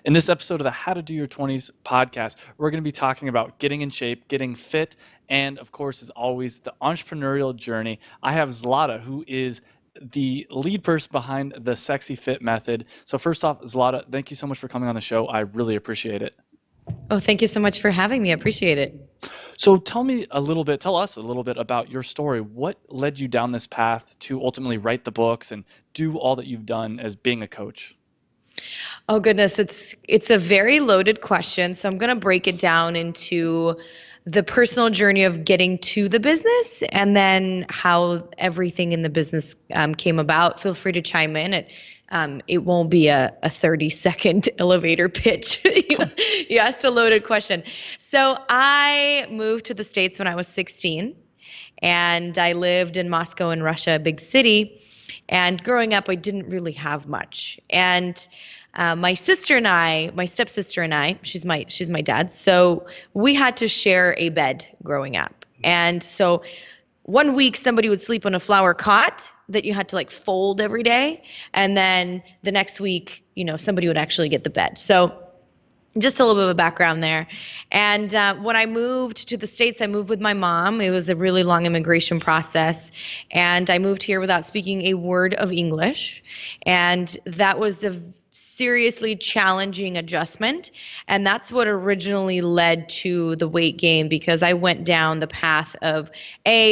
In this episode of the How to Do Your 20s podcast, we're going to be talking about getting in shape, getting fit, and of course, as always, the entrepreneurial journey. I have Zlata, who is the lead person behind the Sexy Fit method. So first off, Zlata, thank you so much for coming on the show. I really appreciate it. Oh, thank you so much for having me. I appreciate it. So tell us a little bit about your story. What led you down this path to ultimately write the books and do all that you've done as being a coach? Oh goodness, it's a very loaded question. So I'm going to break it down into the personal journey of getting to the business and then how everything in the business came about. Feel free to chime in. It won't be a 30-second elevator pitch. You asked a loaded question. So I moved to the States when I was 16, and I lived in Moscow in Russia, a big city. And growing up, I didn't really have much. And my stepsister and I, she's my dad. So we had to share a bed growing up. And so one week somebody would sleep on a flower cot that you had to like fold every day. And then the next week, somebody would actually get the bed. So just a little bit of a background there. And when I moved to the States, I moved with my mom. It was a really long immigration process. And I moved here without speaking a word of English. And that was a seriously challenging adjustment. And that's what originally led to the weight gain, because I went down the path of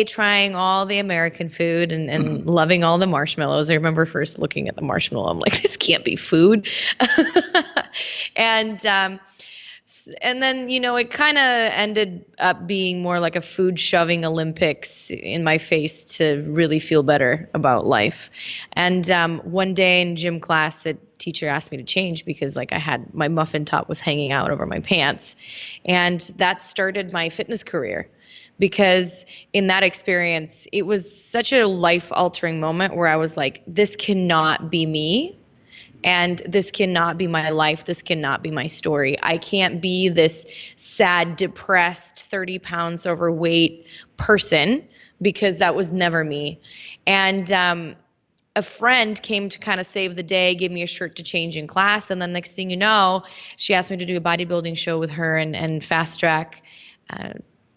trying all the American food and loving all the marshmallows. I remember first looking at the marshmallow. I'm like, this can't be food. And then, it kind of ended up being more like a food shoving Olympics in my face to really feel better about life. And one day in gym class, the teacher asked me to change because I had my muffin top was hanging out over my pants. And that started my fitness career. Because in that experience, it was such a life-altering moment where I was like, this cannot be me. And this cannot be my life. This cannot be my story. I can't be this sad, depressed, 30 pounds overweight person, because that was never me. And a friend came to kind of save the day, gave me a shirt to change in class. And then next thing you know, she asked me to do a bodybuilding show with her and fast track.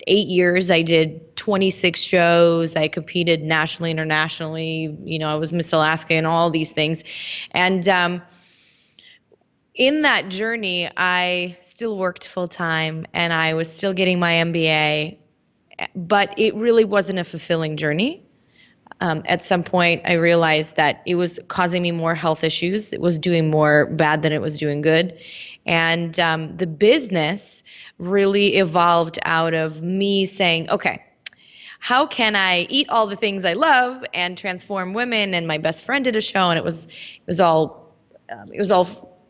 8 years, I did 26 shows. I competed nationally, internationally. I was Miss Alaska and all these things. And in that journey, I still worked full time and I was still getting my MBA, but it really wasn't a fulfilling journey. At some point, I realized that it was causing me more health issues. It was doing more bad than it was doing good. And the business really evolved out of me saying, okay, how can I eat all the things I love and transform women? And my best friend did a show, and it was all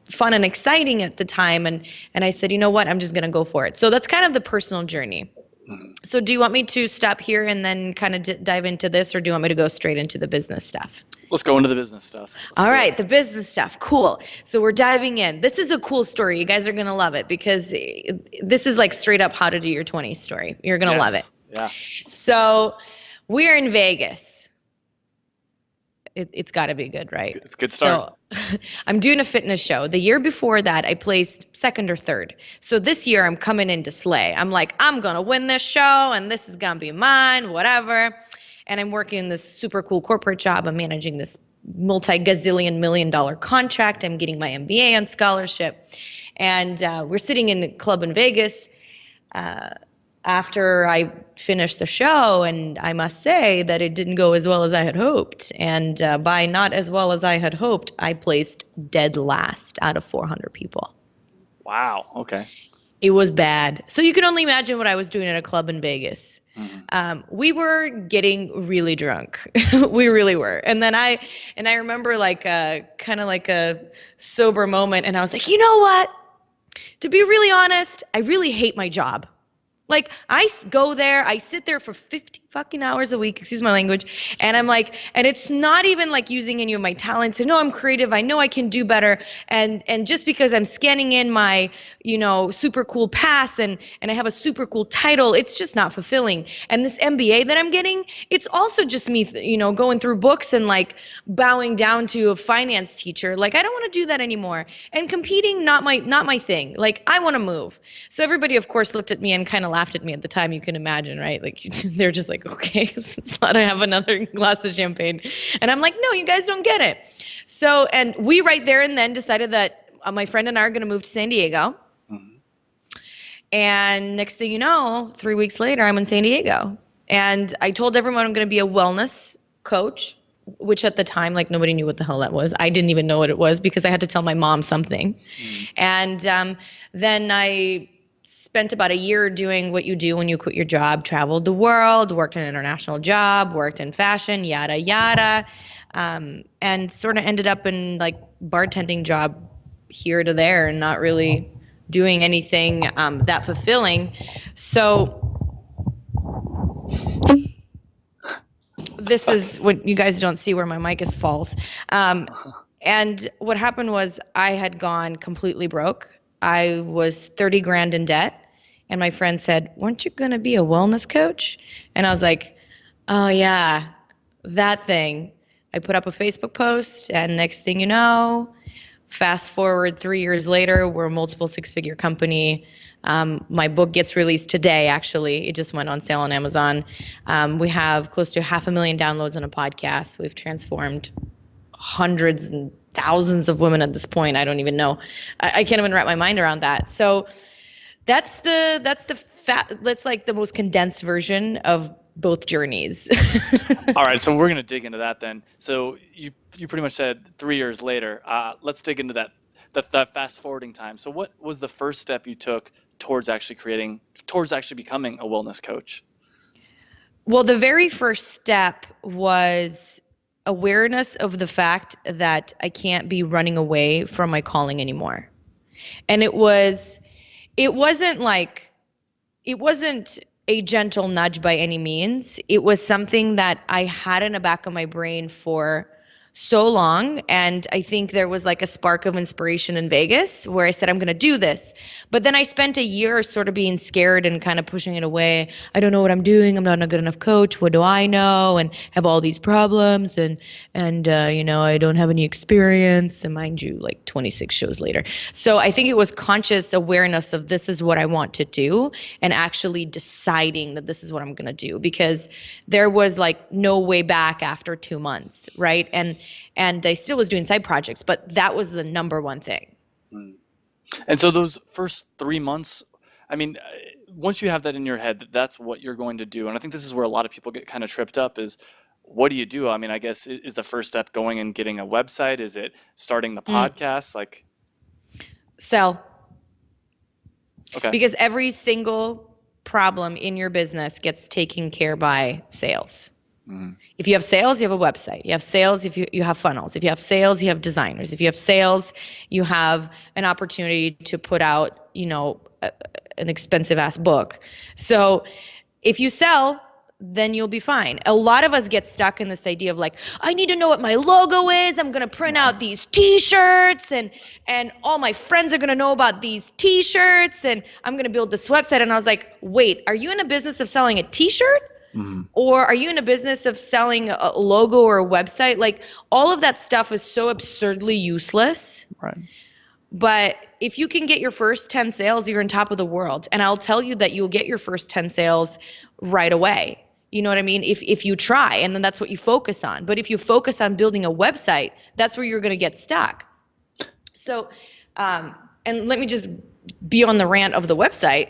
fun and exciting at the time. And I said, you know what, I'm just going to go for it. So that's kind of the personal journey. So do you want me to stop here and then kind of dive into this, or do you want me to go straight into the business stuff? Let's go into the business stuff. All right, the business stuff. Cool. So we're diving in. This is a cool story. You guys are going to love it, because this is like straight up how to do your 20s story. You're going to love it. Yeah. So we're in Vegas. It's got to be good, right? It's a good start. So I'm doing a fitness show. The year before that, I placed second or third. So this year, I'm coming in to slay. I'm like, I'm going to win this show, and this is going to be mine, whatever. And I'm working this super cool corporate job. I'm managing this multi-gazillion $1 million contract. I'm getting my MBA on scholarship. And we're sitting in a club in Vegas after I finished the show, and I must say that it didn't go as well as I had hoped. And by not as well as I had hoped, I placed dead last out of 400 people. Wow. Okay. It was bad. So you can only imagine what I was doing at a club in Vegas. We were getting really drunk. We really were. And then I remember kind of like a sober moment, and I was like, you know what? To be really honest, I really hate my job. Like go there, I sit there for 50 fucking hours a week, excuse my language, and I'm like, and it's not even like using any of my talents. I know I'm creative, I know I can do better, and just because I'm scanning in my, super cool pass and I have a super cool title, it's just not fulfilling. And this MBA that I'm getting, it's also just me, going through books and like bowing down to a finance teacher. Like I don't want to do that anymore. And competing, not my thing. Like I want to move. So everybody, of course, looked at me and kind of laughed at me at the time. You can imagine, right? Like they're just like, okay, let's let I have another glass of champagne. And I'm like, no, you guys don't get it. So, and we right there and then decided that my friend and I are going to move to San Diego. Mhm. And next thing you know, 3 weeks later, I'm in San Diego. And I told everyone I'm going to be a wellness coach, which at the time, like nobody knew what the hell that was. I didn't even know what it was because I had to tell my mom something. And then I spent about a year doing what you do when you quit your job, traveled the world, worked an international job, worked in fashion, yada, yada. And sort of ended up in like bartending job here to there and not really doing anything that fulfilling. So this is what you guys don't see where my mic is false. And what happened was I had gone completely broke. I was 30 grand in debt. And my friend said, weren't you going to be a wellness coach? And I was like, oh, yeah, that thing. I put up a Facebook post, and next thing you know, fast forward 3 years later, we're a multiple six-figure company. My book gets released today, actually. It just went on sale on Amazon. We have close to 500,000 downloads on a podcast. We've transformed hundreds and thousands of women at this point. I don't even know. I can't even wrap my mind around that. So that's like the most condensed version of both journeys. All right, so we're going to dig into that then. So you pretty much said 3 years later. Let's dig into that fast forwarding time. So what was the first step you took towards actually becoming a wellness coach? Well, the very first step was awareness of the fact that I can't be running away from my calling anymore. And it wasn't a gentle nudge by any means. It was something that I had in the back of my brain for so long. And I think there was like a spark of inspiration in Vegas where I said, I'm going to do this. But then I spent a year sort of being scared and kind of pushing it away. I don't know what I'm doing. I'm not a good enough coach. What do I know? And have all these problems. And I don't have any experience. And mind you, like 26 shows later. So I think it was conscious awareness of this is what I want to do and actually deciding that this is what I'm going to do, because there was like no way back after 2 months. Right. And I still was doing side projects, but that was the number one thing. And so those first 3 months, I mean, once you have that in your head, that that's what you're going to do. And I think this is where a lot of people get kind of tripped up is what do you do? I mean, I guess is the first step going and getting a website? Is it starting the Mm. podcast? Like, Sell. okay. Because every single problem in your business gets taken care by sales. Mhm. If you have sales, you have a website. You have sales, if you have funnels. If you have sales, you have designers. If you have sales, you have an opportunity to put out, an expensive ass book. So if you sell, then you'll be fine. A lot of us get stuck in this idea of like, I need to know what my logo is. I'm going to print out these t-shirts and all my friends are going to know about these t-shirts and I'm going to build this website. And I was like, wait, are you in a business of selling a t-shirt? Mhm. Or are you in a business of selling a logo or a website? Like all of that stuff is so absurdly useless. Right. But if you can get your first 10 sales, you're on top of the world. And I'll tell you that you'll get your first 10 sales right away. You know what I mean? If you try, and then that's what you focus on. But if you focus on building a website, that's where you're going to get stuck. So, and let me just be on the rant of the website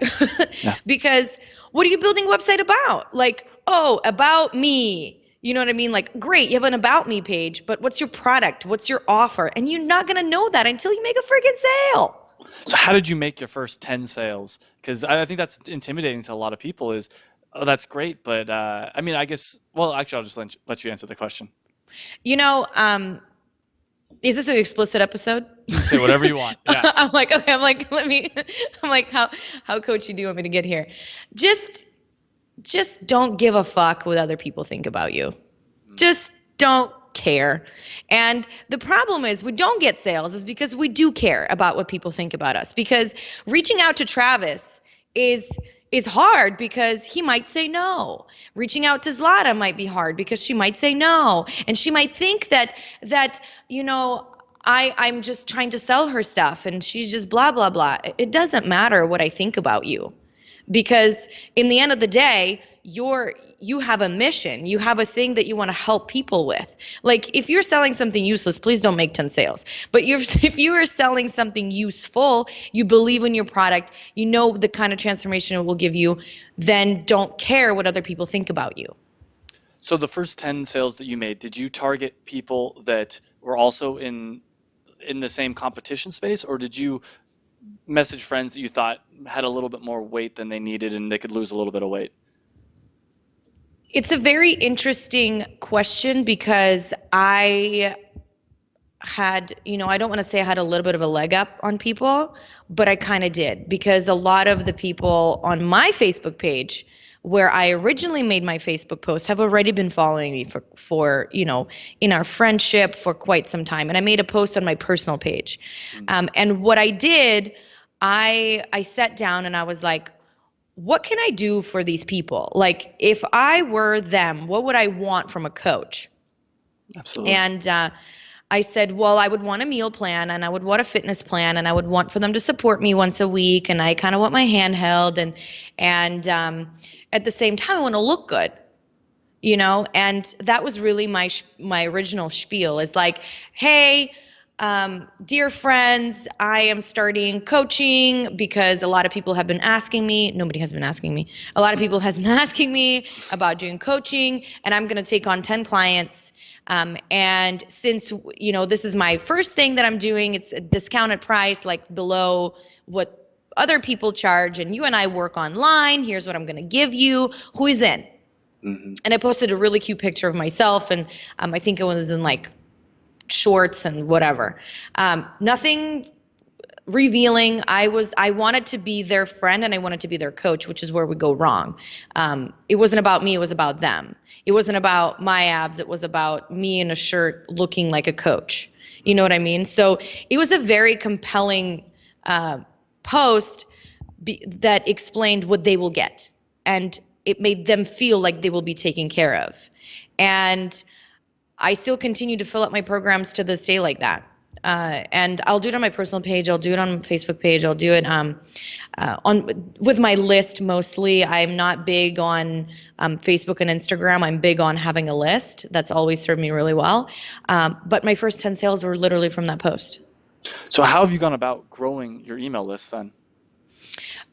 Yeah. because what are you building a website about? Like, oh, about me. You know what I mean? Like, great, you have an about me page, but what's your product? What's your offer? And you're not going to know that until you make a freaking sale. So how did you make your first 10 sales? Because I think that's intimidating to a lot of people is, oh, that's great. But I mean, I guess, well, actually, I'll just let you answer the question. You know, Is this an explicit episode? You can say whatever you want. Yeah. I'm like, okay, I'm like, how coachy do you want me to get here? Just don't give a fuck what other people think about you. Just don't care. And the problem is we don't get sales is because we do care about what people think about us. Because reaching out to Travis is hard because he might say no. Reaching out to Zlata might be hard because she might say no. And she might think that I'm just trying to sell her stuff and she's just blah, blah, blah. It doesn't matter what I think about you. Because in the end of the day, you have a mission. You have a thing that you want to help people with. Like if you're selling something useless, please don't make 10 sales. But if you are selling something useful, you believe in your product, you know the kind of transformation it will give you, then don't care what other people think about you. So the first 10 sales that you made, did you target people that were also in the same competition space, or did you message friends that you thought had a little bit more weight than they needed and they could lose a little bit of weight? It's a very interesting question because I had, I don't want to say I had a little bit of a leg up on people, but I kind of did because a lot of the people on my Facebook page where I originally made my Facebook post have already been following me for in our friendship for quite some time. And I made a post on my personal page. And what I did, I sat down and I was like, what can I do for these people? Like if I were them, what would I want from a coach? Absolutely. And I said, well, I would want a meal plan and I would want a fitness plan and I would want for them to support me once a week. And I kind of want my hand held and at the same time, I want to look good, and that was really my original spiel is like, hey, dear friends, I am starting coaching because a lot of people have been asking me. Nobody has been asking me. A lot of people has been asking me about doing coaching, and I'm going to take on 10 clients. And since, this is my first thing that I'm doing, it's a discounted price, like below what other people charge, and you and I work online. Here's what I'm going to give you. Who is in? Mm-hmm. And I posted a really cute picture of myself, and I think it was in like shorts and whatever. Nothing revealing. I wanted to be their friend and I wanted to be their coach, which is where we go wrong. It wasn't about me. It was about them. It wasn't about my abs. It was about me in a shirt looking like a coach. You know what I mean? So it was a very compelling post that explained what they will get. And it made them feel like they will be taken care of. And I still continue to fill up my programs to this day like that. And I'll do it on my personal page. I'll do it on my Facebook page. I'll do it with my list mostly. I'm not big on Facebook and Instagram. I'm big on having a list. That's always served me really well. But my first 10 sales were literally from that post. So how have you gone about growing your email list then?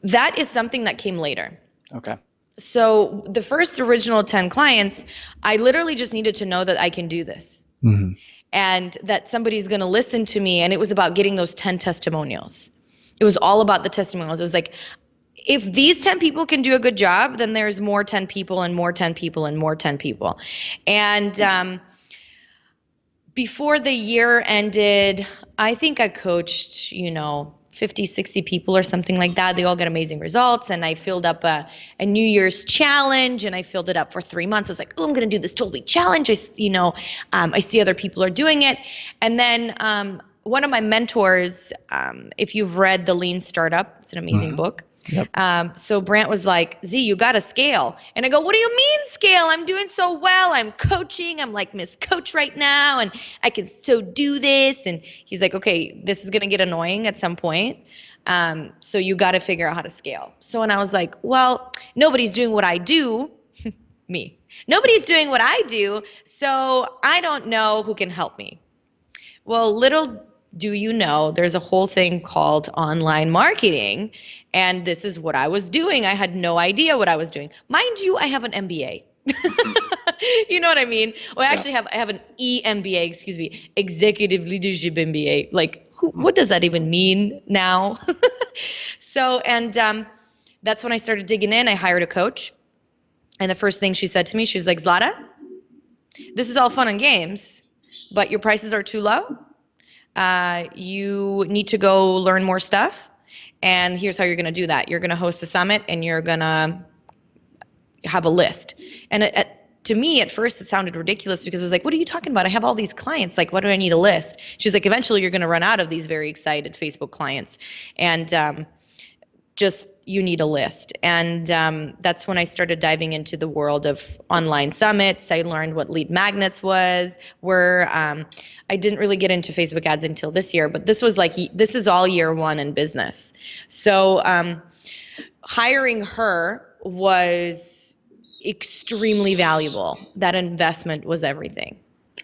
That is something that came later. Okay. So the first original 10 clients, I literally just needed to know that I can do this. Mm-hmm. And that somebody's going to listen to me. And it was about getting those 10 testimonials. It was all about the testimonials. It was like, if these 10 people can do a good job, then there's more 10 people and more 10 people and more 10 people. And before the year ended, I think I coached, 50, 60 people or something like that. They all got amazing results. And I filled up a New Year's challenge and I filled it up for 3 months. I was like, oh, I'm going to do this 12-week challenge. I see other people are doing it. And then one of my mentors, if you've read The Lean Startup, it's an amazing book. Yep. So Brant was like, Z, you got to scale. And I go, what do you mean scale? I'm doing so well. I'm coaching. I'm like Miss Coach right now. And I can so do this. And he's like, okay, this is going to get annoying at some point. So you got to figure out how to scale. So, and I was like, well, nobody's doing what I do. Me. Nobody's doing what I do. So I don't know who can help me. Well, little do you know, there's a whole thing called online marketing. And this is what I was doing. I had no idea what I was doing. Mind you, I have an MBA. You know what I mean? Well, I actually I have an EMBA, Executive Leadership MBA. Like, what does that even mean now? So, and that's when I started digging in. I hired a coach. And the first thing she said to me, she's like, Zlata, this is all fun and games, but your prices are too low. You need to go learn more stuff. And here's how you're going to do that. You're going to host a summit and you're going to have a list. And to me, at first, it sounded ridiculous because it was like, what are you talking about? I have all these clients. Like, what do I need a list? She's like, eventually you're going to run out of these very excited Facebook clients. And just you need a list. And that's when I started diving into the world of online summits. I learned what lead magnets were. I didn't really get into Facebook ads until this year, but this is all year one in business. So hiring her was extremely valuable. That investment was everything.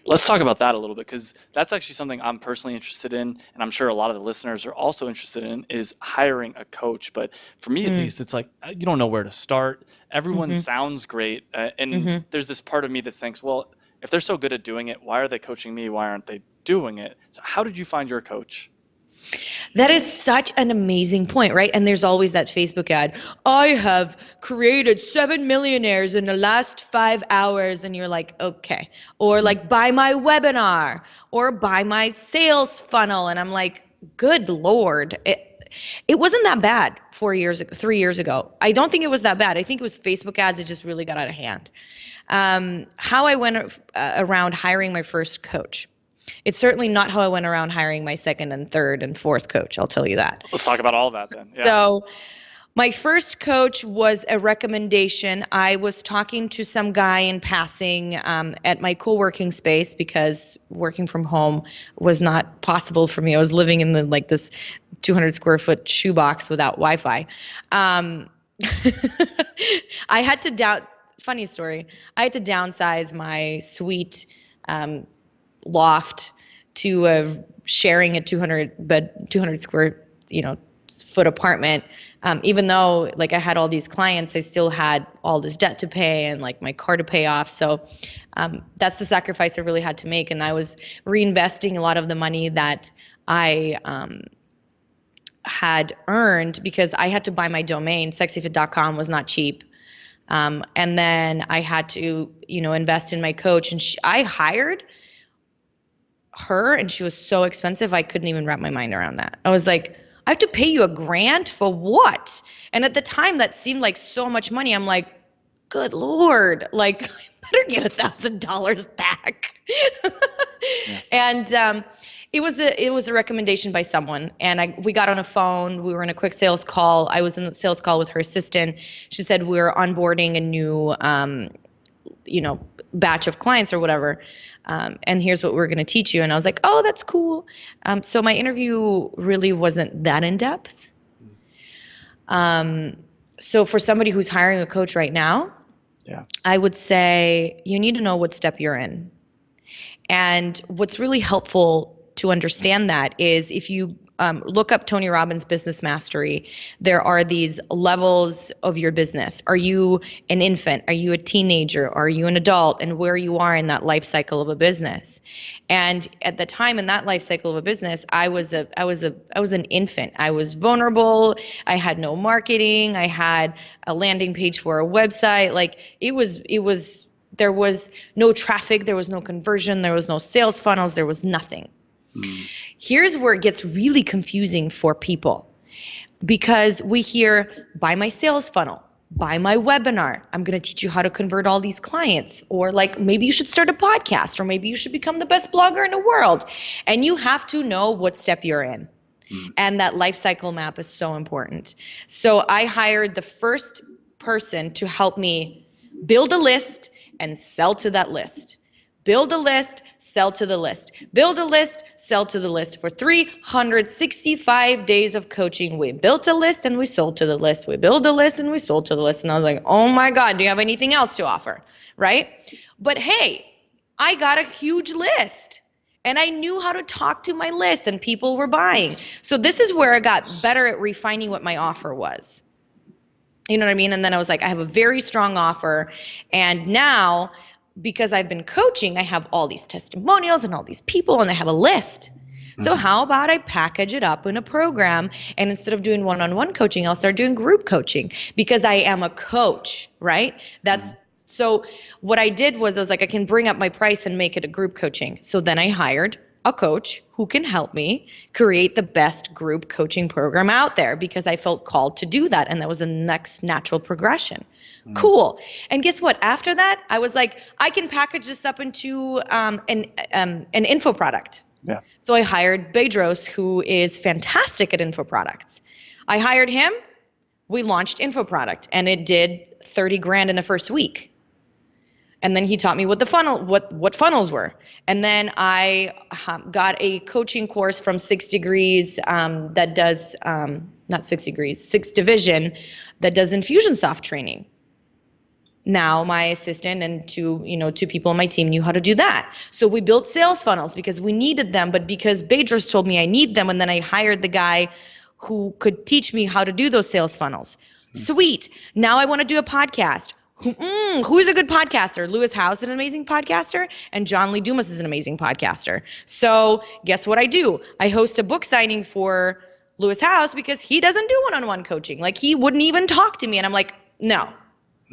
Let's talk about that a little bit, because that's actually something I'm personally interested in, and I'm sure a lot of the listeners are also interested in, is hiring a coach. But for me, at least, it's like you don't know where to start. Everyone sounds great, and there's this part of me that thinks, well, if they're so good at doing it, why are they coaching me? Why aren't they doing it? So how did you find your coach? That is such an amazing point, right? And there's always that Facebook ad. I have created 7 millionaires in the last 5 hours. And you're like, okay. Or like, buy my webinar or buy my sales funnel. And I'm like, good Lord. It wasn't that bad 3 years ago. I don't think it was that bad. I think it was Facebook ads. It just really got out of hand. How I went around hiring my first coach. It's certainly not how I went around hiring my second and third and fourth coach. I'll tell you that. Let's talk about all that then. Yeah. So my first coach was a recommendation. I was talking to some guy in passing at my co-working space because working from home was not possible for me. I was living in this 200 square foot shoebox without Wi-Fi. I had to funny story. I had to downsize my suite loft to sharing a 200 square foot apartment. Even though like I had all these clients, I still had all this debt to pay and like my car to pay off. So that's the sacrifice I really had to make. And I was reinvesting a lot of the money that I had earned because I had to buy my domain. Sexyfit.com was not cheap. And then I had to, invest in my coach, and I hired her, and she was so expensive I couldn't even wrap my mind around that. I was like, I have to pay you $1,000 for what? And at the time that seemed like so much money. I'm like, good Lord, like I better get $1,000 back. Yeah. And it was a recommendation by someone, and we got on a phone. We were in a quick sales call. I was in the sales call with her assistant. She said we're onboarding a new batch of clients or whatever. And here's what we're going to teach you. And I was like, oh, that's cool. So my interview really wasn't that in depth. So for somebody who's hiring a coach right now, I would say you need to know what step you're in. And what's really helpful to understand that is if you look up Tony Robbins' Business Mastery, there are these levels of your business. Are you an infant? Are you a teenager? Are you an adult? And where you are in that life cycle of a business. And at the time in that life cycle of a business, I was an infant. I was vulnerable. I had no marketing. I had a landing page for a website. Like there was no traffic. There was no conversion. There was no sales funnels. There was nothing. Here's where it gets really confusing for people, because we hear, buy my sales funnel, buy my webinar. I'm going to teach you how to convert all these clients. Or like, maybe you should start a podcast, or maybe you should become the best blogger in the world. And you have to know what step you're in. And that life cycle map is so important. So I hired the first person to help me build a list and sell to that list. Build a list, sell to the list. Build a list, sell to the list. For 365 days of coaching, we built a list and we sold to the list. We built a list and we sold to the list. And I was like, oh my God, do you have anything else to offer? Right? But hey, I got a huge list and I knew how to talk to my list and people were buying. So this is where I got better at refining what my offer was. You know what I mean? And then I was like, I have a very strong offer. And now, because I've been coaching, I have all these testimonials and all these people, and I have a list. So how about I package it up in a program, and instead of doing one-on-one coaching, I'll start doing group coaching, because I am a coach, right? So what I did was I was like, I can bring up my price and make it a group coaching. So then I hired a coach who can help me create the best group coaching program out there, because I felt called to do that. And that was the next natural progression. Mm. Cool. And guess what? After that, I was like, I can package this up into an info product. Yeah. So I hired Bedros, who is fantastic at info products. I hired him. We launched info product, and it did 30 grand in the first week. And then he taught me what the what funnels were. And then I got a coaching course from 6 Degrees that does, not 6 Degrees, 6 Division, that does Infusionsoft training. Now my assistant and two people on my team knew how to do that. So we built sales funnels because we needed them, but because Bedros told me I need them, and then I hired the guy who could teach me how to do those sales funnels. Sweet. Now I want to do a podcast. Who's a good podcaster? Lewis Howes is an amazing podcaster, and John Lee Dumas is an amazing podcaster. So guess what I do? I host a book signing for Lewis Howes because he doesn't do one-on-one coaching. Like, he wouldn't even talk to me. And I'm like, no,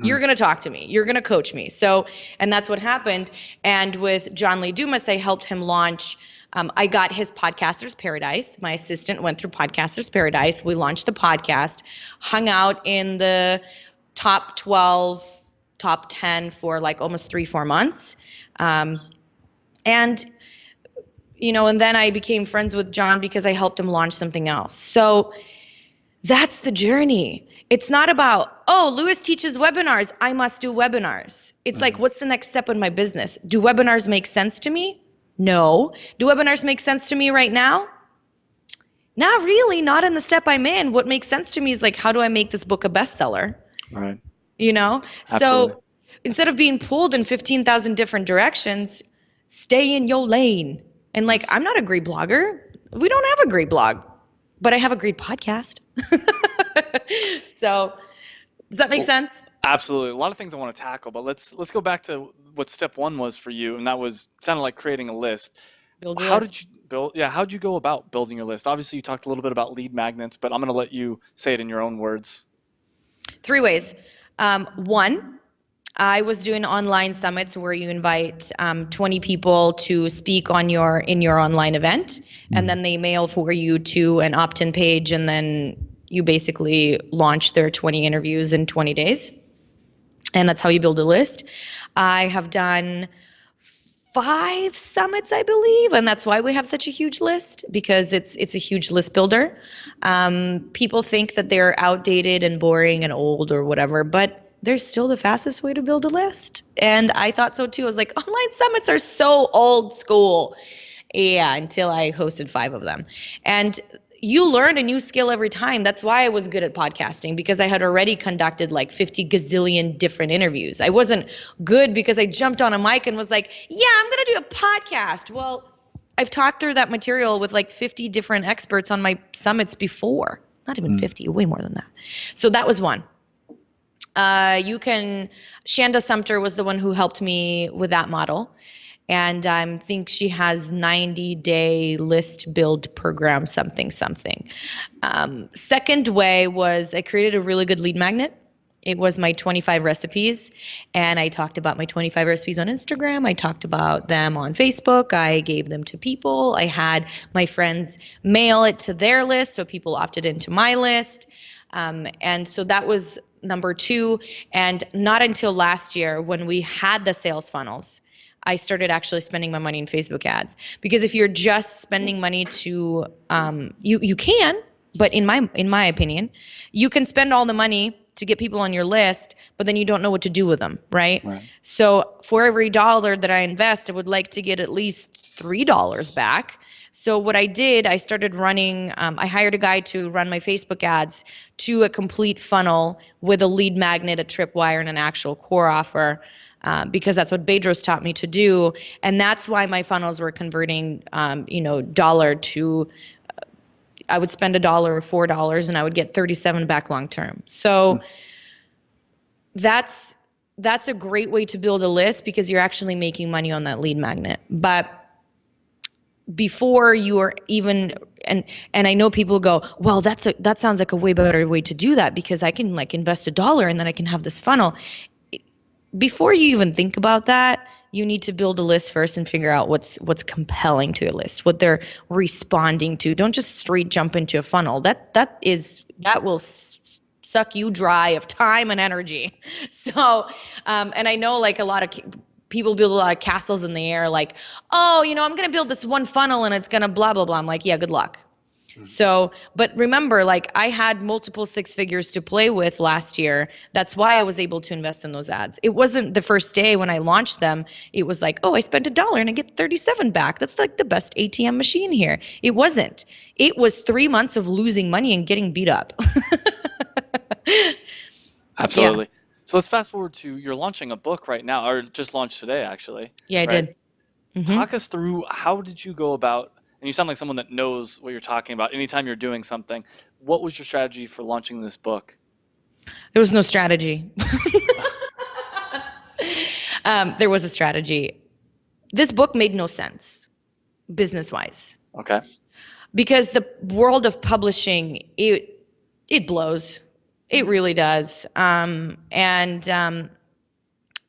you're going to talk to me. You're going to coach me. So, and that's what happened. And with John Lee Dumas, I helped him launch. I got his Podcaster's Paradise. My assistant went through Podcaster's Paradise. We launched the podcast, hung out in the top 12, top 10 for like almost 3-4 months. And then I became friends with John because I helped him launch something else. So that's the journey. It's not about, oh, Lewis teaches webinars, I must do webinars. It's like, what's the next step in my business? Do webinars make sense to me? No. Do webinars make sense to me right now? Not really, not in the step I'm in. What makes sense to me is like, how do I make this book a bestseller? Right. Absolutely. So instead of being pulled in 15,000 different directions, stay in your lane. And like, I'm not a great blogger. We don't have a great blog, but I have a great podcast. So does that make sense? Absolutely. A lot of things I want to tackle, but let's go back to what step one was for you, and that was sounded like creating a list. Did you build? Yeah, how did you go about building your list? Obviously, you talked a little bit about lead magnets, but I'm going to let you say it in your own words. 3 ways. One, I was doing online summits where you invite 20 people to speak in your online event, and then they mail for you to an opt-in page, and then you basically launch their 20 interviews in 20 days. And that's how you build a list. I have done 5 summits, I believe, and that's why we have such a huge list, because it's a huge list builder. People think that they're outdated and boring and old or whatever, but they're still the fastest way to build a list. And I thought so too. I was like, online summits are so old school. Yeah, until I hosted 5 of them. And you learn a new skill every time. That's why I was good at podcasting, because I had already conducted like 50 gazillion different interviews. I wasn't good because I jumped on a mic and was like, yeah, I'm going to do a podcast. Well, I've talked through that material with like 50 different experts on my summits before. Not even 50, way more than that. So that was one. Shanda Sumter was the one who helped me with that model. And I think she has 90-day list build program, something. Second way was I created a really good lead magnet. It was my 25 recipes. And I talked about my 25 recipes on Instagram. I talked about them on Facebook. I gave them to people. I had my friends mail it to their list, so people opted into my list. And so that was number 2. And not until last year, when we had the sales funnels, I started actually spending my money in Facebook ads. Because if you're just spending money to, you can, but in my opinion, you can spend all the money to get people on your list, but then you don't know what to do with them, right? So for every dollar that I invest, I would like to get at least $3 back. So what I did, I started running, I hired a guy to run my Facebook ads to a complete funnel with a lead magnet, a tripwire, and an actual core offer. Because that's what Bedros taught me to do. And that's why my funnels were converting, dollar to, I would spend $1 or $4 and I would get 37 back long term. So that's a great way to build a list, because you're actually making money on that lead magnet. But before you are even, and I know people go, well, that sounds like a way better way to do that, because I can like invest $1 and then I can have this funnel. before you even think about that, you need to build a list first and figure out what's compelling to your list, what they're responding to. Don't just straight jump into a funnel. That will suck you dry of time and energy. So, and I know like a lot of people build a lot of castles in the air, like, oh, I'm going to build this one funnel and it's going to blah blah blah. I'm like, yeah, good luck. So, but remember, like I had multiple six figures to play with last year. That's why I was able to invest in those ads. It wasn't the first day when I launched them. It was like, oh, I spent $1 and I get 37 back. That's like the best ATM machine here. It wasn't. It was 3 months of losing money and getting beat up. Yeah. Absolutely. So let's fast forward to you're launching a book right now, or just launched today, actually, Yeah, I right? did. Hmm. Talk us through how did you go about, and you sound like someone that knows what you're talking about anytime you're doing something. What was your strategy for launching this book? There was no strategy. There was a strategy. This book made no sense business wise Okay. because the world of publishing, it blows. It really does. And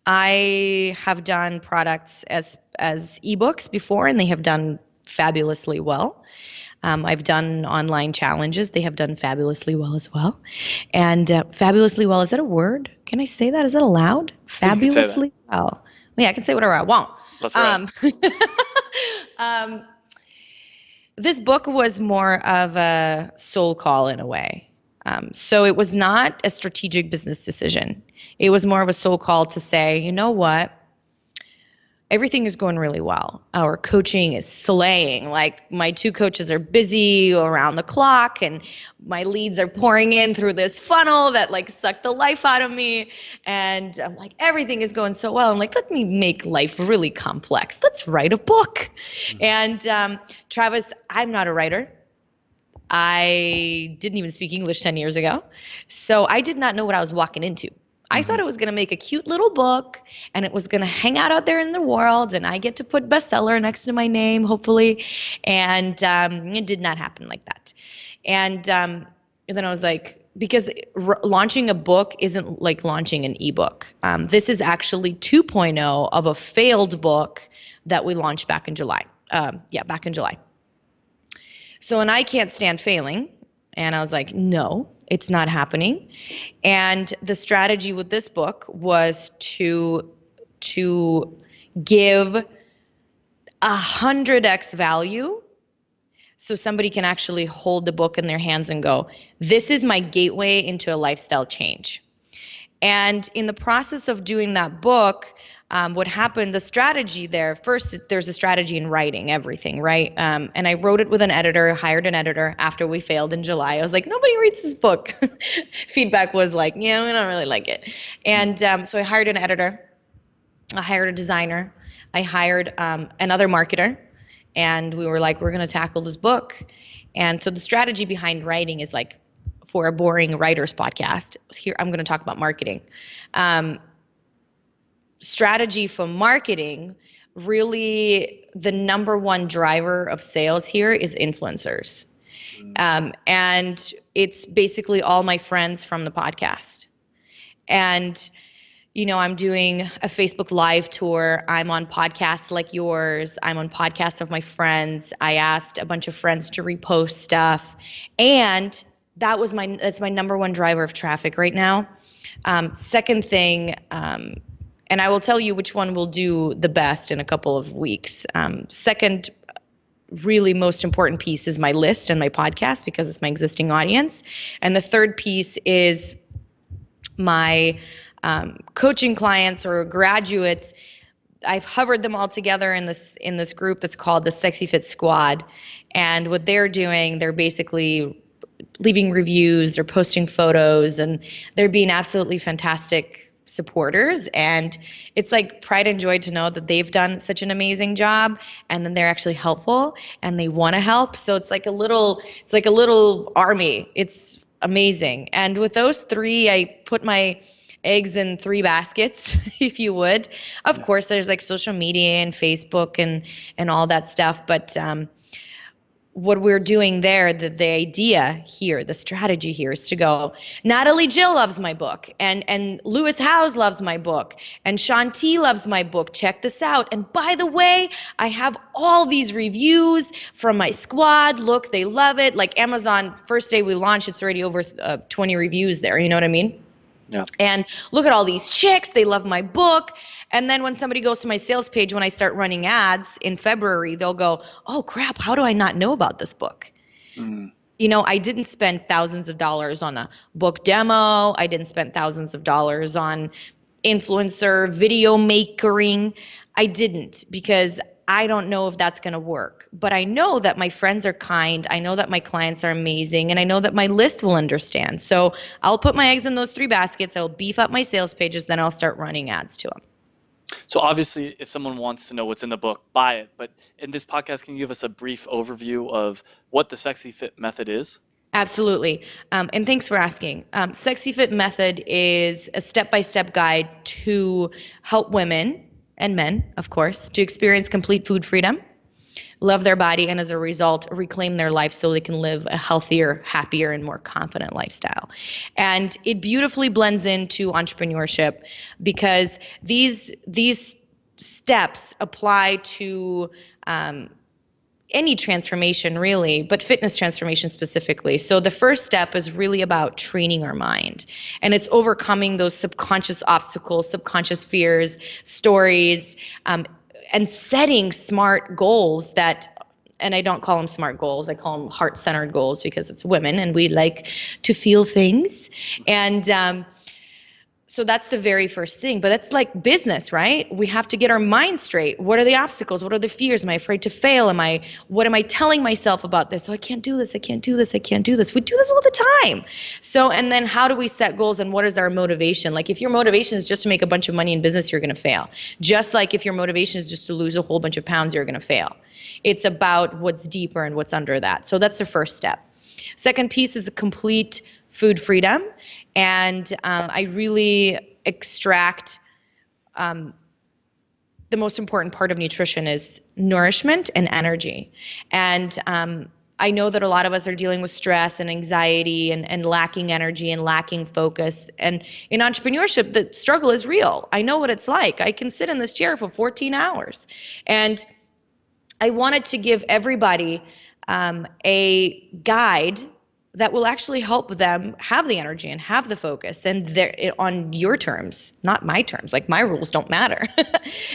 I have done products as ebooks before, and they have done fabulously well. I've done online challenges; they have done fabulously well as well. And fabulously well, is that a word? Can I say that? Is that allowed? You could say that. Fabulously well. Yeah, I can say whatever I want. Let's ride. Um, this book was more of a soul call in a way. So it was not a strategic business decision. It was more of a soul call to say, you know what? Everything is going really well. Our coaching is slaying. Like my two coaches are busy around the clock and my leads are pouring in through this funnel that like sucked the life out of me. And I'm like, everything is going so well. I'm like, let me make life really complex. Let's write a book. And Travis, I'm not a writer. I didn't even speak English 10 years ago. So I did not know what I was walking into. I thought it was going to make a cute little book and it was going to hang out there in the world and I get to put bestseller next to my name, hopefully. And it did not happen like that. And then I was like, because launching a book isn't like launching an ebook. This is actually 2.0 of a failed book that we launched back in July. Back in July. So, and I can't stand failing. And I was like, no, it's not happening. And the strategy with this book was to give 100x value so somebody can actually hold the book in their hands and go, this is my gateway into a lifestyle change. And in the process of doing that book, what happened, the strategy there, first, there's a strategy in writing everything, right? And I wrote it with an editor, hired an editor after we failed in July. I was like, nobody reads this book. Feedback was like, yeah, we don't really like it. And so I hired an editor. I hired a designer. I hired another marketer. And we were like, we're going to tackle this book. And so the strategy behind writing is like, for a boring writer's podcast, here I'm going to talk about marketing. Strategy for marketing, really the number one driver of sales here is influencers. And it's basically all my friends from the podcast. And, I'm doing a Facebook Live tour. I'm on podcasts like yours. I'm on podcasts of my friends. I asked a bunch of friends to repost stuff. And that's my number one driver of traffic right now. Second thing, and I will tell you which one will do the best in a couple of weeks. Second, really most important piece is my list and my podcast because it's my existing audience. And the third piece is my coaching clients or graduates. I've hovered them all together in this group that's called the Sexy Fit Squad. And what they're doing, they're basically leaving reviews, they're posting photos, and they're being absolutely fantastic supporters. And it's like pride and joy to know that they've done such an amazing job and then they're actually helpful and they want to help. So it's like a little army. It's amazing. And with those three, I put my eggs in three baskets, if you would. Of course, there's like social media and Facebook and all that stuff. But what we're doing there, the idea here, the strategy here is to go, Natalie Jill loves my book, and Lewis Howes loves my book, and Shanti loves my book. Check this out. And by the way, I have all these reviews from my squad. Look, they love it. Like Amazon, first day we launched, it's already over 20 reviews there. You know what I mean? Yeah. And look at all these chicks, they love my book. And then when somebody goes to my sales page, when I start running ads in February, they'll go, oh crap, how do I not know about this book? Mm. You know, I didn't spend thousands of dollars on a book demo. I didn't spend thousands of dollars on influencer video makering. I didn't, because I don't know if that's going to work. But I know that my friends are kind. I know that my clients are amazing. And I know that my list will understand. So I'll put my eggs in those 3 baskets. I'll beef up my sales pages. Then I'll start running ads to them. So obviously, if someone wants to know what's in the book, buy it. But in this podcast, can you give us a brief overview of what the Sexy Fit method is? Absolutely. And thanks for asking. Sexy Fit method is a step-by-step guide to help women and men, of course, to experience complete food freedom, love their body, and as a result, reclaim their life so they can live a healthier, happier, and more confident lifestyle. And it beautifully blends into entrepreneurship, because these steps apply to any transformation really, but fitness transformation specifically. So the first step is really about training our mind, and it's overcoming those subconscious obstacles, subconscious fears, stories, and setting smart goals that, and I don't call them smart goals, I call them heart-centered goals, because it's women and we like to feel things. And so that's the very first thing. But that's like business, right? We have to get our mind straight. What are the obstacles? What are the fears? Am I afraid to fail? What am I telling myself about this? Oh, I can't do this. I can't do this. I can't do this. We do this all the time. So, and then how do we set goals, and what is our motivation? Like if your motivation is just to make a bunch of money in business, you're going to fail. Just like if your motivation is just to lose a whole bunch of pounds, you're going to fail. It's about what's deeper and what's under that. So that's the first step. Second piece is a complete food freedom. And I really extract the most important part of nutrition is nourishment and energy. And I know that a lot of us are dealing with stress and anxiety and lacking energy and lacking focus. And in entrepreneurship, the struggle is real. I know what it's like. I can sit in this chair for 14 hours. And I wanted to give everybody a guide that will actually help them have the energy and have the focus, and on your terms, not my terms. Like my rules don't matter.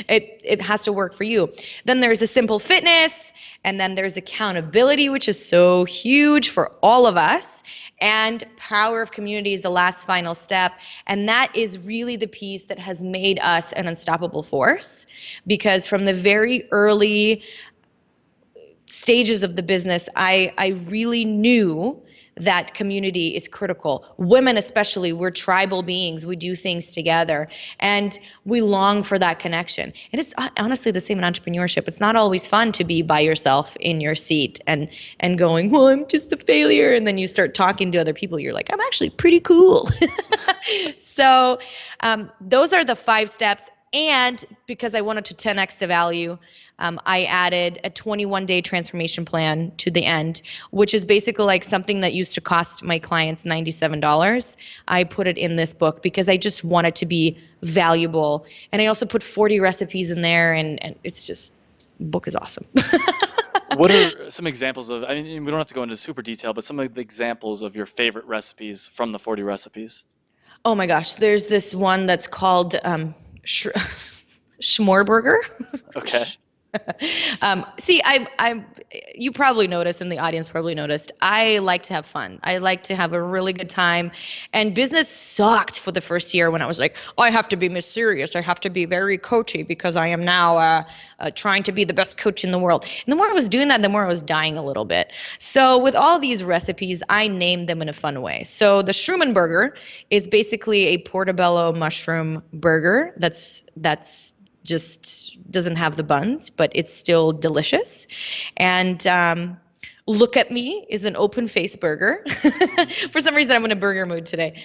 It has to work for you. Then there's a simple fitness, and then there's accountability, which is so huge for all of us. And power of community is the last final step. And that is really the piece that has made us an unstoppable force, because from the very early stages of the business, I really knew that community is critical. Women especially, we're tribal beings. We do things together, and we long for that connection. And it's honestly the same in entrepreneurship. It's not always fun to be by yourself in your seat and going, well, I'm just a failure. And then you start talking to other people. You're like, I'm actually pretty cool. So those are the 5 steps. And because I wanted to 10x the value, I added a 21-day transformation plan to the end, which is basically like something that used to cost my clients $97. I put it in this book because I just want it to be valuable. And I also put 40 recipes in there, and it's just, the book is awesome. What are some examples of, I mean, we don't have to go into super detail, but some of the examples of your favorite recipes from the 40 recipes? Oh my gosh, there's this one that's called Schmorburger. Okay. See, you probably noticed, and the audience probably noticed, I like to have fun. I like to have a really good time. And business sucked for the first year when I was like, oh, I have to be Miss Serious. I have to be very coachy because I am now trying to be the best coach in the world. And the more I was doing that, the more I was dying a little bit. So with all these recipes, I named them in a fun way. So the Schrumen Burger is basically a portobello mushroom burger that's just doesn't have the buns, but it's still delicious. And Look at Me is an open face burger. For some reason, I'm in a burger mood today.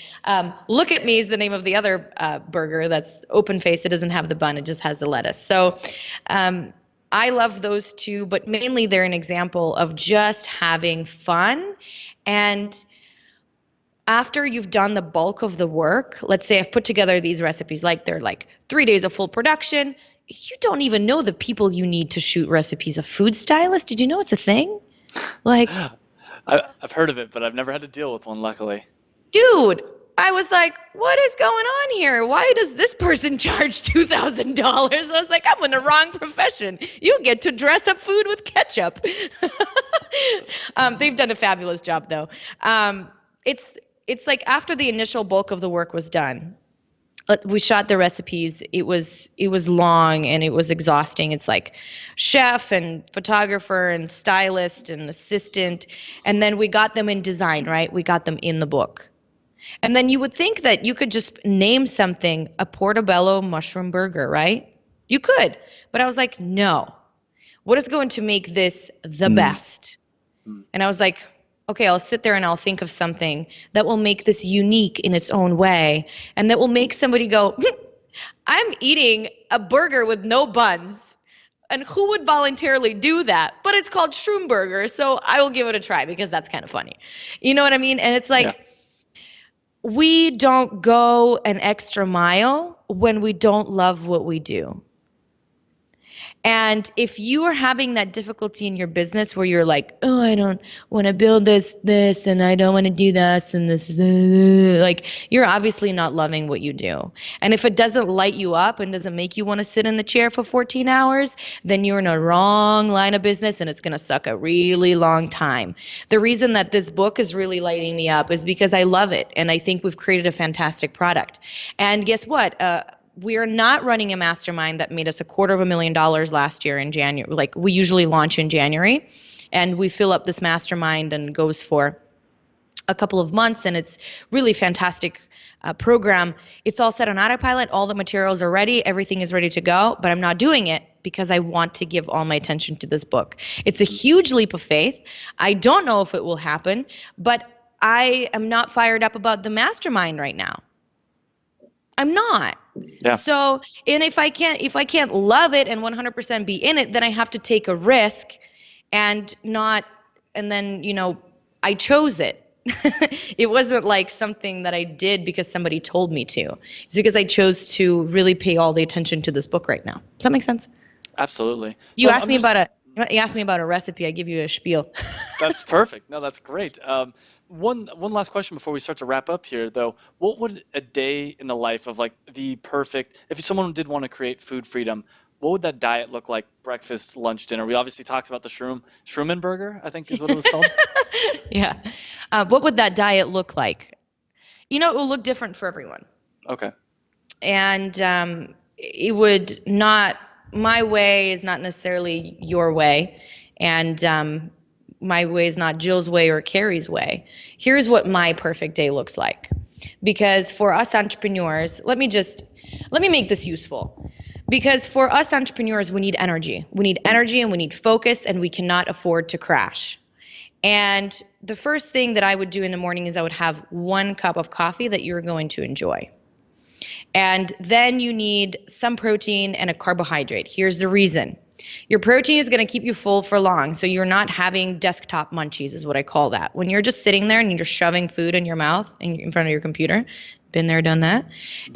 Look at Me is the name of the other burger that's open face. It doesn't have the bun. It just has the lettuce. So I love those two, but mainly they're an example of just having fun. And after you've done the bulk of the work, let's say I've put together these recipes, like they're like 3 days of full production. You don't even know the people you need to shoot recipes. A food stylist? Did you know it's a thing? Like, I've heard of it, but I've never had to deal with one, luckily. dude, I was like, what is going on here? Why does this person charge $2,000? I was like, I'm in the wrong profession. You get to dress up food with ketchup. They've done a fabulous job, though. It's like after the initial bulk of the work was done, we shot the recipes. It was long and it was exhausting. It's like chef and photographer and stylist and assistant, and then we got them in design, right? We got them in the book. And then you would think that you could just name something a portobello mushroom burger, right? You could. But I was like, no. What is going to make this the best? And I was like, okay, I'll sit there and I'll think of something that will make this unique in its own way and that will make somebody go, I'm eating a burger with no buns. And who would voluntarily do that? But it's called shroom burger, so I will give it a try because that's kind of funny. You know what I mean? And it's like, Yeah. we don't go an extra mile when we don't love what we do. And if you are having that difficulty in your business where you're like, oh, I don't want to build this, and I don't want to do this, and this, like, you're obviously not loving what you do. And if it doesn't light you up and doesn't make you want to sit in the chair for 14 hours, then you're in a wrong line of business and it's going to suck a really long time. The reason that this book is really lighting me up is because I love it. And I think we've created a fantastic product. And guess what? We are not running a mastermind that made us $250,000 last year in January. Like, we usually launch in January, and we fill up this mastermind and goes for a couple of months, and it's really fantastic program. It's all set on autopilot. All the materials are ready. Everything is ready to go, but I'm not doing it because I want to give all my attention to this book. It's a huge leap of faith. I don't know if it will happen, but I am not fired up about the mastermind right now. I'm not. Yeah. So, and if I can't love it and 100% be in it, then I have to take a risk and not, and then, I chose it. It wasn't like something that I did because somebody told me to. It's because I chose to really pay all the attention to this book right now. Does that make sense? Absolutely. You asked me about a recipe. I give you a spiel. That's perfect. No, that's great. One last question before we start to wrap up here, though. What would a day in the life of like the perfect, if someone did want to create food freedom, what would that diet look like? Breakfast, lunch, dinner? We obviously talked about the Shroomin burger, I think is what it was called. Yeah. What would that diet look like? It will look different for everyone. Okay. And it would not, my way is not necessarily your way. And my way is not Jill's way or Carrie's way. Here's what my perfect day looks like. Because for us entrepreneurs, let me make this useful. Because for us entrepreneurs, we need energy. We need energy and we need focus, and we cannot afford to crash. And the first thing that I would do in the morning is I would have 1 cup of coffee that you're going to enjoy. And then you need some protein and a carbohydrate. Here's the reason. Your protein is going to keep you full for long, so you're not having desktop munchies is what I call that. When you're just sitting there and you're shoving food in your mouth in front of your computer, been there, done that.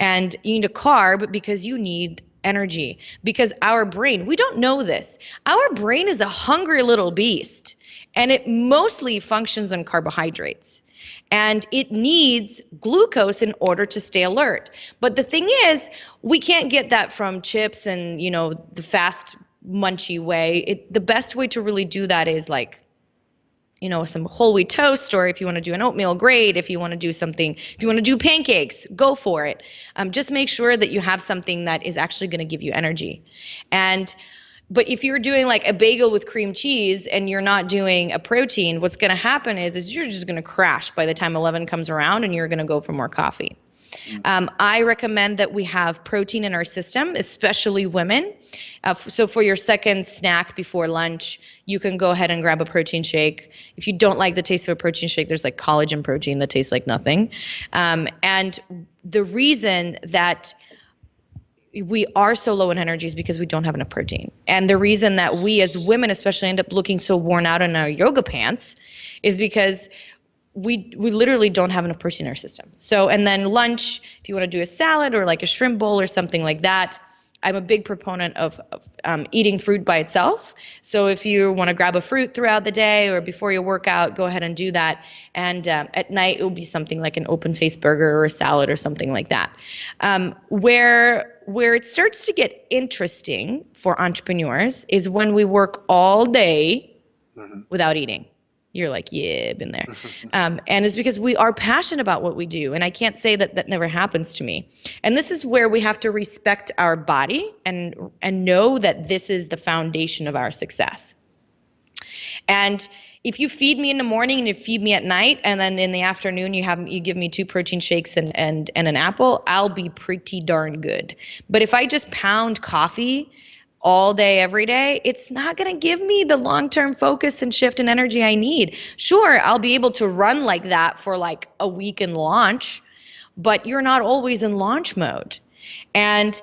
And you need a carb because you need energy. Because our brain, we don't know this, our brain is a hungry little beast, and it mostly functions on carbohydrates. And it needs glucose in order to stay alert. But the thing is, we can't get that from chips and, the fast munchy way. The best way to really do that is like, some whole wheat toast, or if you want to do an oatmeal, great. If you want to do something, if you want to do pancakes, go for it. Just make sure that you have something that is actually going to give you energy. But if you're doing like a bagel with cream cheese and you're not doing a protein, what's going to happen is you're just going to crash by the time 11 comes around, and you're going to go for more coffee. I recommend that we have protein in our system, especially women. So for your second snack before lunch, you can go ahead and grab a protein shake. If you don't like the taste of a protein shake, there's like collagen protein that tastes like nothing. And the reason that we are so low in energy is because we don't have enough protein. And the reason that we as women especially end up looking so worn out in our yoga pants is because we literally don't have enough protein in our system. So, and then lunch, if you want to do a salad or like a shrimp bowl or something like that, I'm a big proponent of eating fruit by itself. So if you want to grab a fruit throughout the day or before you work out, go ahead and do that. And at night, it will be something like an open-faced burger or a salad or something like that. Where it starts to get interesting for entrepreneurs is when we work all day without eating. You're like, yeah, been there. And it's because we are passionate about what we do. And I can't say that that never happens to me. And this is where we have to respect our body and know that this is the foundation of our success. And if you feed me in the morning and you feed me at night, and then in the afternoon you give me 2 protein shakes and an apple, I'll be pretty darn good. But if I just pound coffee all day, every day, it's not going to give me the long-term focus and shift and energy I need. Sure, I'll be able to run like that for like a week in launch, but you're not always in launch mode. And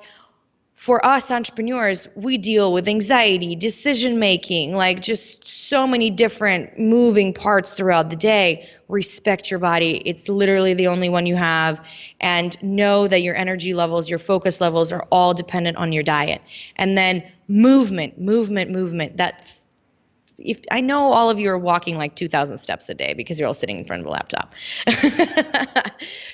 for us entrepreneurs, we deal with anxiety, decision making, like just so many different moving parts throughout the day. Respect your body. It's literally the only one you have. And know that your energy levels, your focus levels are all dependent on your diet. And then movement. That if I know all of you are walking like 2,000 steps a day because you're all sitting in front of a laptop.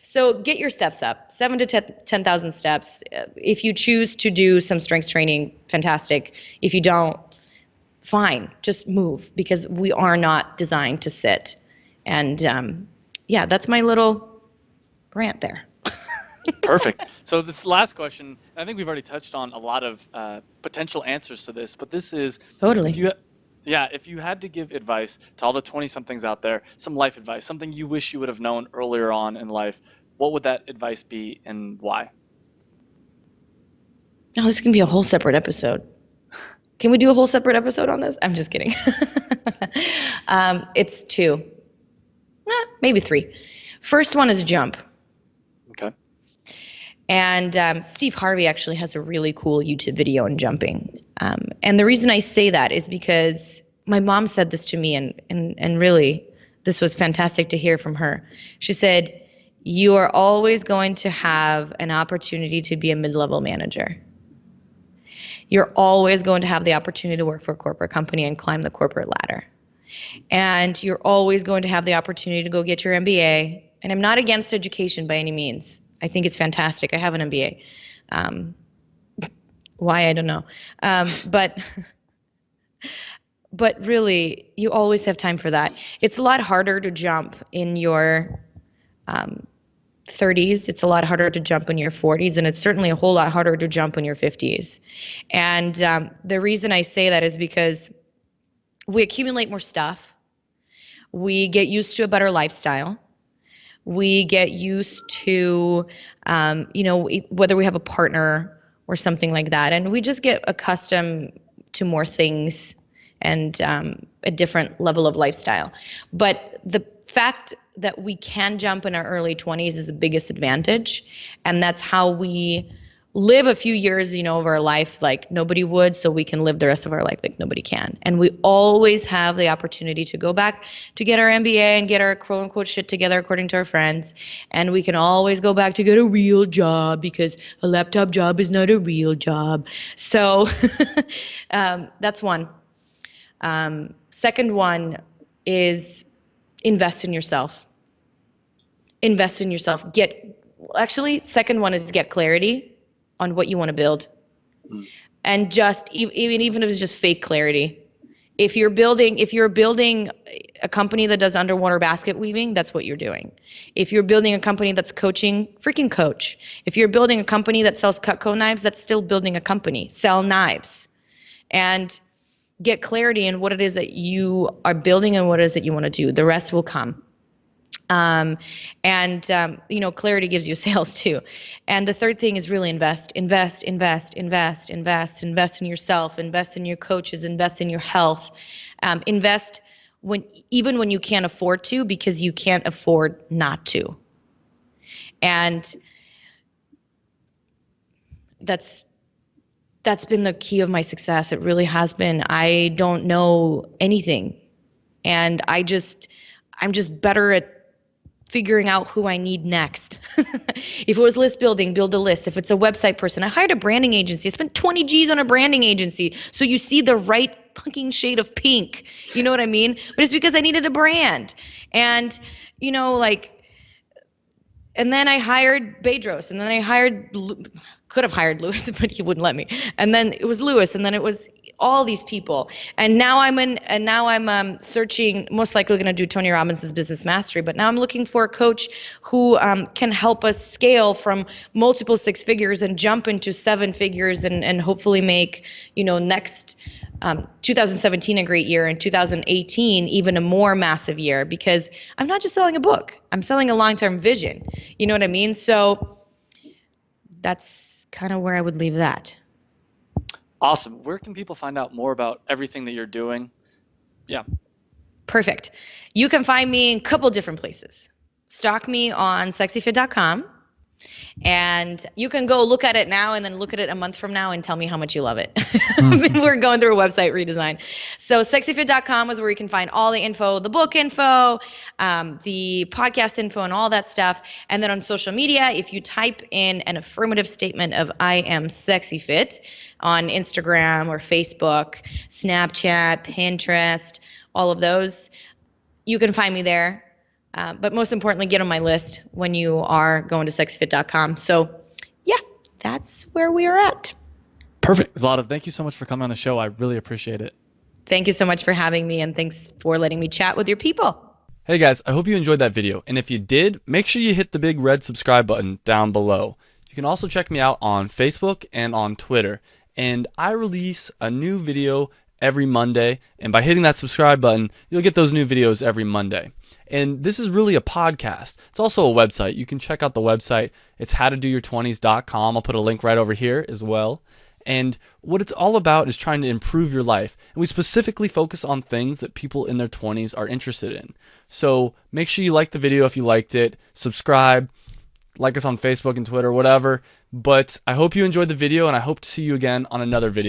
So get your steps up, 7 to 10,000 steps. If you choose to do some strength training, fantastic. If you don't, fine, just move, because we are not designed to sit. And yeah, that's my little rant there. Perfect. So this last question, I think we've already touched on a lot of potential answers to this, but this is, Totally. if you had to give advice to all the 20-somethings out there, some life advice, something you wish you would have known earlier on in life, what would that advice be and why? Oh, this can be a whole separate episode. Can we do a whole separate episode on this? I'm just kidding. It's 2, maybe 3. First one is jump. Okay. And Steve Harvey actually has a really cool YouTube video on jumping. And the reason I say that is because my mom said this to me, and really, this was fantastic to hear from her. She said, you are always going to have an opportunity to be a mid-level manager. You're always going to have the opportunity to work for a corporate company and climb the corporate ladder. And you're always going to have the opportunity to go get your MBA. And I'm not against education by any means. I think it's fantastic. I have an MBA. Why, I don't know. But really, you always have time for that. It's a lot harder to jump in your 30s. It's a lot harder to jump in your 40s, and it's certainly a whole lot harder to jump in your 50s. And the reason I say that is because we accumulate more stuff. We get used to a better lifestyle. We get used to, whether we have a partner or something like that, and we just get accustomed to more things and a different level of lifestyle. But the fact that we can jump in our early 20s is the biggest advantage, and that's how we live a few years, of our life like nobody would, so we can live the rest of our life like nobody can. And we always have the opportunity to go back to get our MBA and get our quote unquote shit together according to our friends. And we can always go back to get a real job, because a laptop job is not a real job. So that's one. Second one is invest in yourself. Invest in yourself. Second one is get clarity on what you want to build. And just even if it's just fake clarity. If you're building a company that does underwater basket weaving, that's what you're doing. If you're building a company that's coaching, freaking coach. If you're building a company that sells Cutco knives, that's still building a company. Sell knives. And get clarity in what it is that you are building and what it is that you want to do. The rest will come. Clarity gives you sales too. And the third thing is really invest in yourself, invest in your coaches, invest in your health, invest even when you can't afford to, because you can't afford not to. And that's That's been the key of my success. It really has been. I don't know anything, and I'm just better at figuring out who I need next. If it was list building, build a list. If it's a website person, I hired a branding agency. I spent 20 G's on a branding agency. So you see the right fucking shade of pink. You know what I mean? But it's because I needed a brand. And, like, and then I hired Bedros, and then I could have hired Lewis, but he wouldn't let me. And then it was Lewis, and then it was all these people. And now I'm searching, most likely going to do Tony Robbins' Business Mastery, but now I'm looking for a coach who can help us scale from multiple six figures and jump into seven figures and hopefully make, next 2017 a great year and 2018 even a more massive year, because I'm not just selling a book, I'm selling a long-term vision. You know what I mean? So that's kind of where I would leave that. Awesome. Where can people find out more about everything that you're doing? Yeah. Perfect. You can find me in a couple different places. Stalk me on sexyfit.com. And you can go look at it now and then look at it a month from now and tell me how much you love it. We're going through a website redesign. So sexyfit.com is where you can find all the info, the book info, the podcast info, and all that stuff. And then on social media, if you type in an affirmative statement of I am sexy fit on Instagram or Facebook, Snapchat, Pinterest, all of those, you can find me there. But most importantly, get on my list when you are going to sexyfit.com. So yeah, that's where we are at. Perfect. Zlata, thank you so much for coming on the show. I really appreciate it. Thank you so much for having me, and thanks for letting me chat with your people. Hey guys, I hope you enjoyed that video. And if you did, make sure you hit the big red subscribe button down below. You can also check me out on Facebook and on Twitter. And I release a new video every Monday. And by hitting that subscribe button, you'll get those new videos every Monday. And this is really a podcast. It's also a website. You can check out the website. It's howtodoyour20s.com. I'll put a link right over here as well. And what it's all about is trying to improve your life. And we specifically focus on things that people in their 20s are interested in. So make sure you like the video if you liked it. Subscribe. Like us on Facebook and Twitter, whatever. But I hope you enjoyed the video, and I hope to see you again on another video.